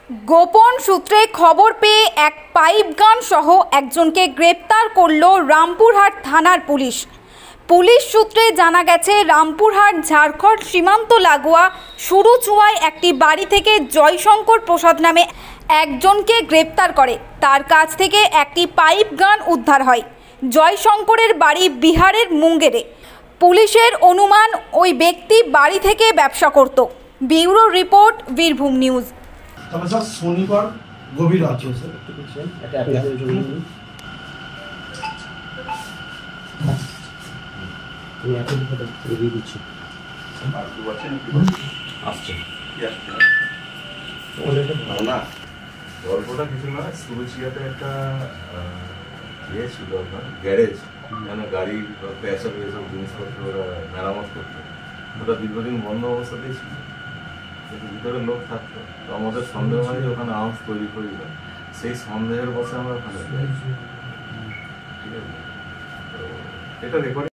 গোপন সূত্রে খবর পেয়ে এক পাইপ গান সহ একজনকে গ্রেপ্তার করল রামপুরহাট থানার পুলিশ। পুলিশ সূত্রে জানা গেছে, রামপুরহাট ঝাড়খণ্ড সীমান্ত লাগোয়া সুরুচুয়ায় একটি বাড়ি থেকে জয়শঙ্কর প্রসাদ নামে একজনকে গ্রেপ্তার করে। তার কাছ থেকে একটি পাইপ গান উদ্ধার হয়। জয়শঙ্করের বাড়ি বিহারের মুঙ্গেরে। পুলিশের অনুমান ওই ব্যক্তি বাড়ি থেকে ব্যবসা করত। Bureau report, Birbhum news. তবে স্যার শনিবার গভীর রাত্রে স্যার গল্পটা কিছু না, সুরুচিয়াতে একটা ইয়ে ছিল, আপনার গ্যারেজ, যেখানে গাড়ির প্যাচার এসব জিনিসপত্র ওরা মেরামত করতো। ওটা দীর্ঘদিন বন্ধ অবস্থাতেই ছিল, কিন্তু ভিতরে লোক থাকতো। তো আমাদের সন্দেহ হয় যে ওখানে আউন্স তৈরি করি না, সেই সন্দেহের বসে আমরা ওখানে যাই। ঠিক আছে, তো এটা রেকর্ডিং